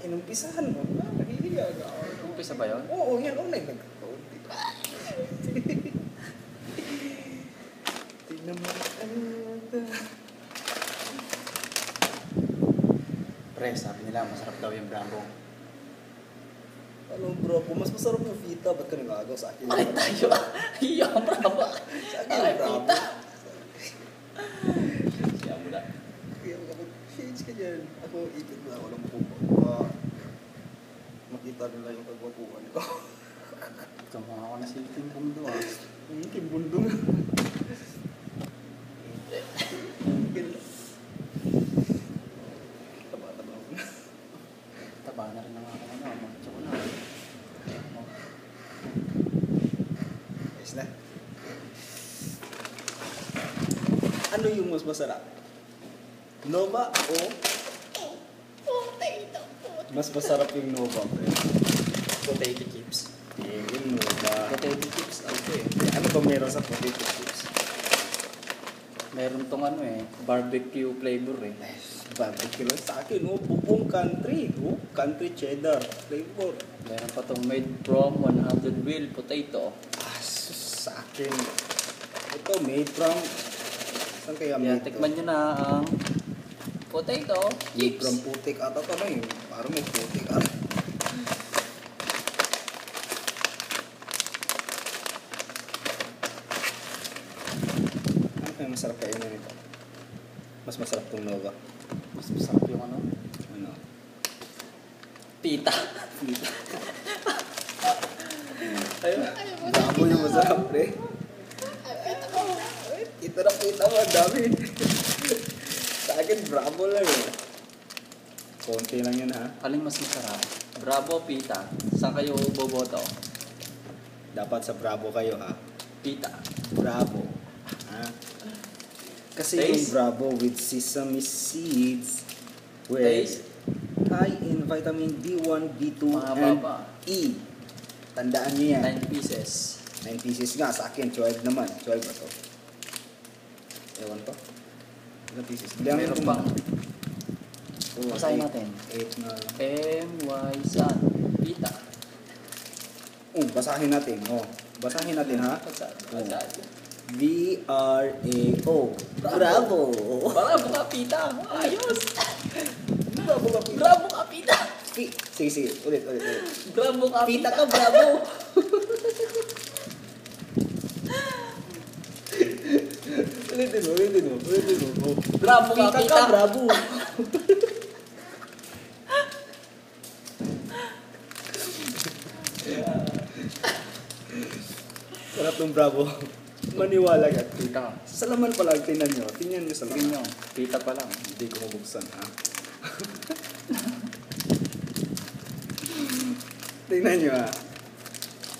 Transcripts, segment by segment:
inumpisahan mo. Nahihiya ka. Umpisa ba yun? Oo, yan. Oo, nagkakaunti. Tingnan mo. Pre, sabi nila masarap daw yung Bravo. Ano bro, kung mas masarap yung fita, ba't ka nangagaw sa akin? Ay, tayo. Iya, Bravo. Sa akin Ay, yung bravo. fita. Siya mo na. Kaya mag-change ka dyan. Ako, ipit na ako ng buko. Makita nila yung kagwapuan ko. Tumawa ako na silting mundo ah. Kimbundo nga. Taba-taba ako na. Taba na rin ang ako na. Mga tsoko na. Ayos na. Ano yung mas masarap? Nova o? Potato. Mas masarap yung Nova. Potato chips. Yung Nova. Potato chips, okay. Ano ba meron sa potato chips? Meron tong ano eh, barbecue flavor eh. Barbecue lang sa akin, buong country. Country cheddar flavor. Meron pa tong made from 100 wheel potato. Sa akin, ito made from, saan kaya Kaya made tikman nyo na ang potato Made chips. from putik ata ka na yun. Parang may putik ata. Ano kaya masarap kainin nito? Mas masarap tong Nova. Mas masarap yung ano, Ano? pita. Ayun. Bravo yung masarap, pre. Ito na kita mo, ang dami. Sa akin, bravo lang eh. Konti lang yun ha. Aling mas masarap? Bravo, pita. Saan kayo boboto? Dapat sa bravo kayo ha. Pita. Bravo. Ha? Kasi Taste? yung bravo with sesame seeds with Taste? high in vitamin B1, B2, Mahaba and pa. E. Tandaan nyo yan. 9 pieces. 9 pieces nga. Sa akin, 12 naman. 12 ba to? Ewan ko. Ilang pieces? Meron pang basahin natin. 8 na lang. M.Y. San. Pita. Basahin natin. Basahin natin ha. Basahin. B-R-A-O. Bravo! Bravo ka, pita. Ayos. Bravo ka, Pita. Bravo ka, pita. Sige. Ulit. Bravo ka, Pita pita. ka, bravo! Ulitin mo. Bravo ka, Pita pita. ka, bravo! Sarap ng bravo. Maniwala ka. Pita. Sa laman pa lang, tingnan nyo sa laman. Tingnan nyo. Pita pa lang. Hindi ko mabuksan, ha? Tingnan nyo, ha?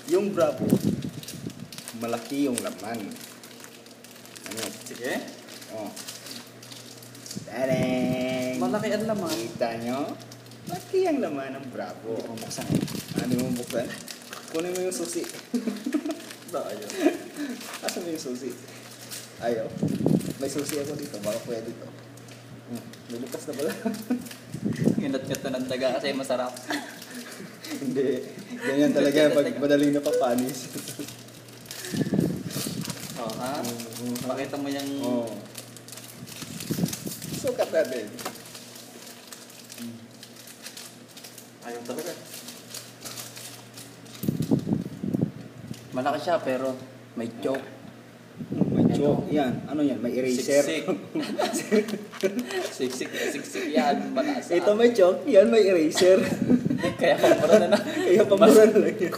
Yung bravo, malaki yung laman. Ano? Sige. Oh. Tadang! Malaki ang laman. Kita nyo? Malaki ang laman ng bravo. Hindi ko mabuksan. Ano mo buksan? Kunin mo yung susi. Ayaw. Asan mo yung susi? Ayaw. May susi ako dito. Baka pwede to. Nilukas na pala. Inat-ngat na ng daga kasi masarap. Hindi. Ganyan talaga pag madaling napapanis. Ha? Pakita mo yung... Oo. Sukat natin. Ayaw talaga. Malaki siya pero may choke. May choke. Yan. Ano yan? May eraser. Siksik yan. Malasa. Ito may choke. Yan may eraser. Kaya pagpura na na. Kaya pamura na lang yan.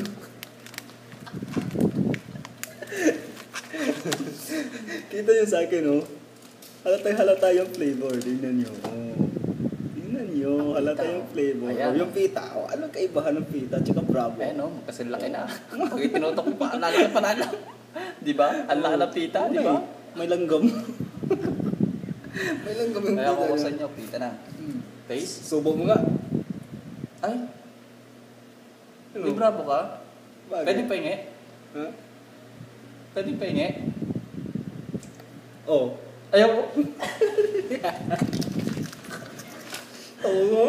Kita nyo sa akin, oh. Halata yung flavor. Tingnan nyo. Tingnan nyo. Halata yung flavor. Ayan. Yung pita. Anong kaibahan ng pita? Tsaka bravo. Eh no, kasi laki na. Pag tinutok mo pa, lalaki pa na. Di ba? Ang laki ng pita, di ba? May langgam. May langgam yung Kaya pita. ako sa inyo, pita na. Taste? Subo mo nga. Ay, Ano? di bravo ka? Bagay. Pwede pahingi? Ha? Pwede pahingi? Oh. Ayaw ko. Oo.